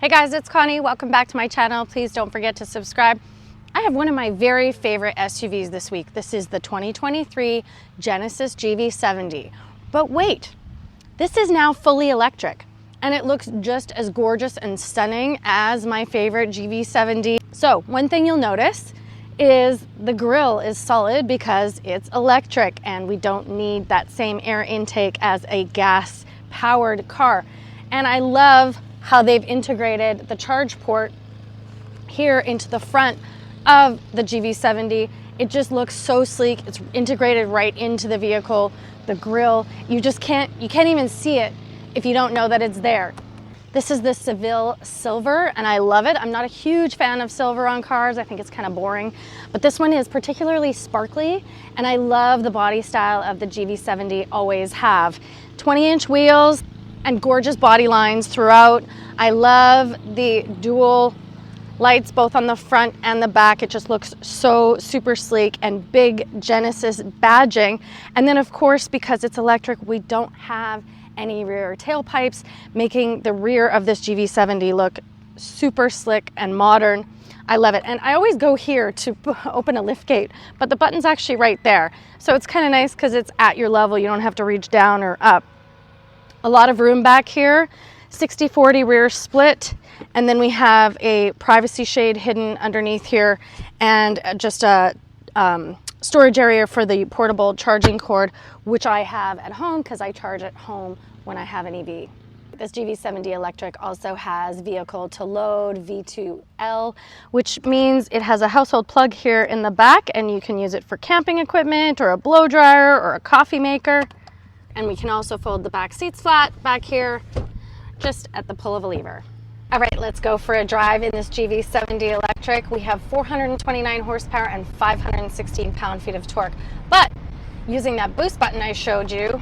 Hey guys, it's Connie. Welcome back to my channel. Please don't forget to subscribe. I have one of my very favorite SUVs this week. This is the 2023 Genesis GV70. But wait, this is now fully electric and it looks just as gorgeous and stunning as my favorite GV70. So one thing you'll notice is the grille is solid because it's electric and we don't need that same air intake as a gas powered car. And I love how they've integrated the charge port here into the front of the GV70. It just looks so sleek. It's integrated right into the vehicle. The grille, you can't even see it if you don't know that it's there. This is the Seville Silver and I love it. I'm not a huge fan of silver on cars. I think it's kind of boring, but this one is particularly sparkly and I love the body style of the GV70 always have. 20-inch wheels and gorgeous body lines throughout. I love the dual lights both on the front and the back. It just looks so super sleek, and big Genesis badging. And then of course, because it's electric, we don't have any rear tailpipes, making the rear of this GV70 look super slick and modern. I love it. And I always go here to open a lift gate, but the button's actually right there. So it's kind of nice because it's at your level. You don't have to reach down or up. A lot of room back here, 60/40 rear split, and then we have a privacy shade hidden underneath here and just a storage area for the portable charging cord, which I have at home because I charge at home when I have an EV. This GV70 electric also has vehicle to load V2L, which means it has a household plug here in the back and you can use it for camping equipment or a blow dryer or a coffee maker. And we can also fold the back seats flat back here, just at the pull of a lever. All right, let's go for a drive in this GV70 electric. We have 429 horsepower and 516 pound-feet of torque. But using that boost button I showed you,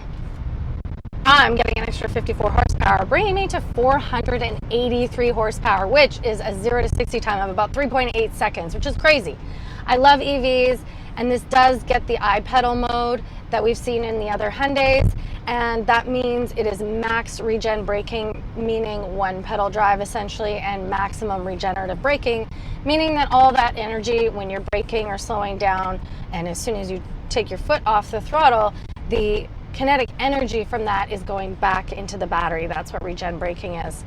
I'm getting an extra 54 horsepower, bringing me to 483 horsepower, which is a 0 to 60 time of about 3.8 seconds, which is crazy. I love EVs, and this does get the iPedal mode that we've seen in the other Hyundais, and that means it is max regen braking, meaning one pedal drive essentially, and maximum regenerative braking, meaning that all that energy when you're braking or slowing down, and as soon as you take your foot off the throttle, the kinetic energy from that is going back into the battery. That's what regen braking is.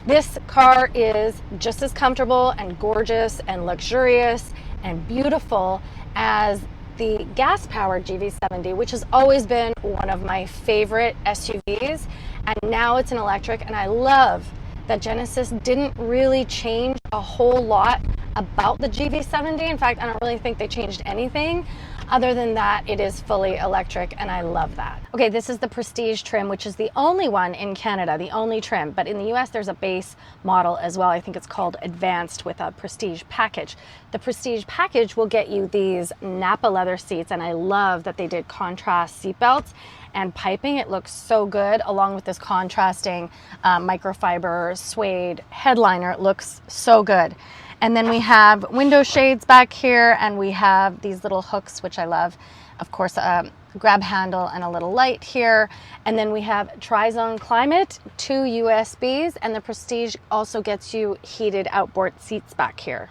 This car is just as comfortable and gorgeous and luxurious and beautiful as the gas-powered GV70, which has always been one of my favorite SUVs, and now it's an electric, and I love that Genesis didn't really change a whole lot about the GV70. In fact, I don't really think they changed anything other than that it is fully electric, and I love that. Okay, this is the Prestige trim, which is the only one in Canada, the only trim, but in the US there's a base model as well. I think it's called Advanced with a Prestige package. The Prestige package will get you these Napa leather seats, and I love that they did contrast seat belts and piping. It looks so good along with this contrasting microfiber suede headliner. It looks so good. And then we have window shades back here, and we have these little hooks, which I love. Of course, a grab handle and a little light here. And then we have Tri-Zone Climate, 2 USBs, and the Prestige also gets you heated outboard seats back here.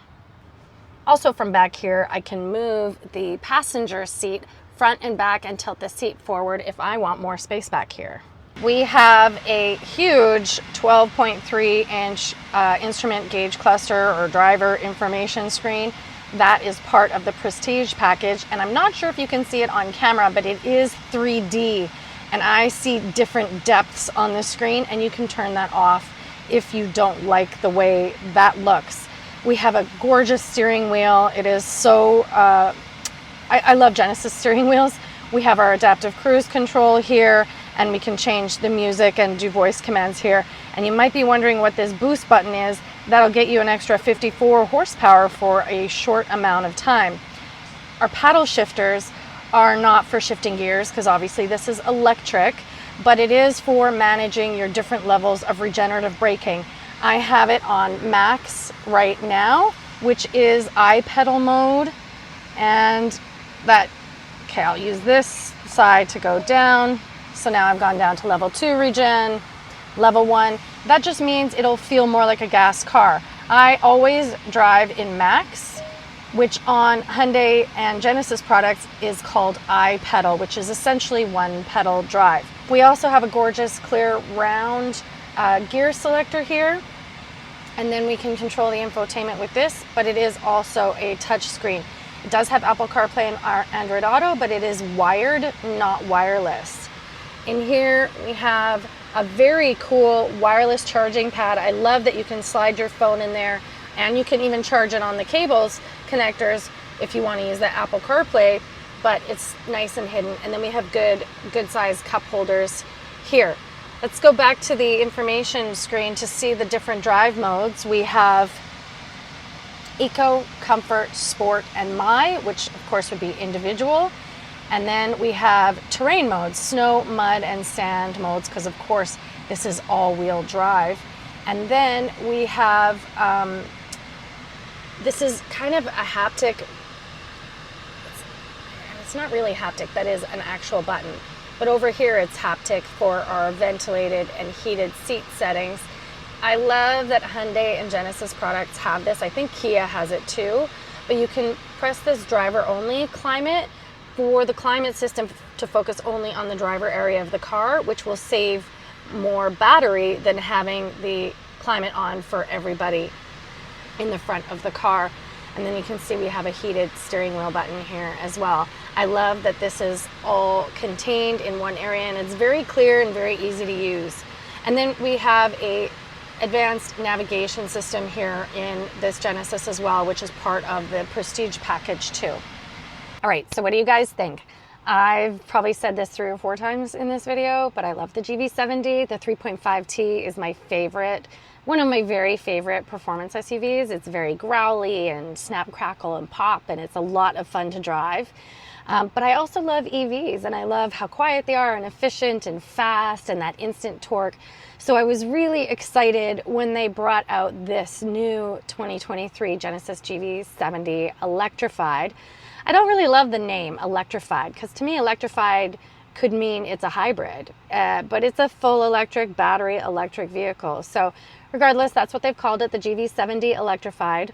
Also from back here, I can move the passenger seat front and back and tilt the seat forward if I want more space back here. We have a huge 12.3-inch instrument gauge cluster or driver information screen. That is part of the Prestige package, and I'm not sure if you can see it on camera, but it is 3D, and I see different depths on the screen, and you can turn that off if you don't like the way that looks. We have a gorgeous steering wheel. It is so, I love Genesis steering wheels. We have our adaptive cruise control here, and we can change the music and do voice commands here. And you might be wondering what this boost button is. That'll get you an extra 54 horsepower for a short amount of time. Our paddle shifters are not for shifting gears because obviously this is electric, but it is for managing your different levels of regenerative braking. I have it on max right now, which is iPedal mode, and that, okay, I'll use this side to go down. So now I've gone down to level 2 regen, Level 1, that just means it'll feel more like a gas car. I always drive in max, which on Hyundai and Genesis products is called I-pedal, which is essentially one pedal drive. We also have a gorgeous clear round gear selector here, and then we can control the infotainment with this, but it is also a touch screen. It does have Apple CarPlay and Android Auto, but it is wired, not wireless. In here we have a very cool wireless charging pad. I love that you can slide your phone in there, and you can even charge it on the cables connectors if you want to use the Apple CarPlay, but it's nice and hidden. And then we have good size cup holders here. Let's go back to the information screen to see the different drive modes. We have Eco, Comfort, Sport, and My, which of course would be individual. And then we have terrain modes, snow, mud, and sand modes, because of course this is all-wheel drive. And then we have, this is kind of a haptic, it's not really haptic, that is an actual button. But over here it's haptic for our ventilated and heated seat settings. I love that Hyundai and Genesis products have this. I think Kia has it too. But you can press this driver only climate for the climate system to focus only on the driver area of the car, which will save more battery than having the climate on for everybody in the front of the car. And then you can see we have a heated steering wheel button here as well. I love that this is all contained in one area, and it's very clear and very easy to use. And then we have a advanced navigation system here in this Genesis as well, which is part of the Prestige package too. All right, so what do you guys think? I've probably said this 3 or 4 times in this video, but I love the GV70. The 3.5T is my favorite, one of my very favorite performance SUVs. It's very growly and snap, crackle, and pop, and it's a lot of fun to drive. But I also love EVs, and I love how quiet they are and efficient and fast and that instant torque. So I was really excited when they brought out this new 2023 Genesis GV70 Electrified. I don't really love the name Electrified, because to me electrified could mean it's a hybrid, but it's a full electric, battery electric vehicle. So regardless, that's what they've called it, the GV70 Electrified.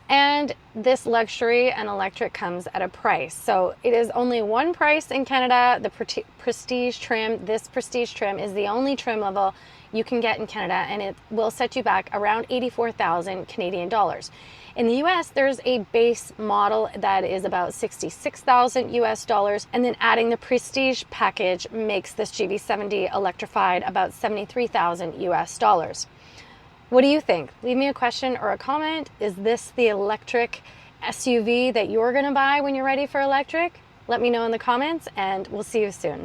And this luxury and electric comes at a price. So it is only one price in Canada, the Prestige trim. This Prestige trim is the only trim level you can get in Canada, and it will set you back around 84,000 Canadian dollars. In the US, there's a base model that is about 66,000 US dollars, and then adding the Prestige package makes this GV70 Electrified about 73,000 US dollars. What do you think? Leave me a question or a comment. Is this the electric SUV that you're gonna buy when you're ready for electric? Let me know in the comments, and we'll see you soon.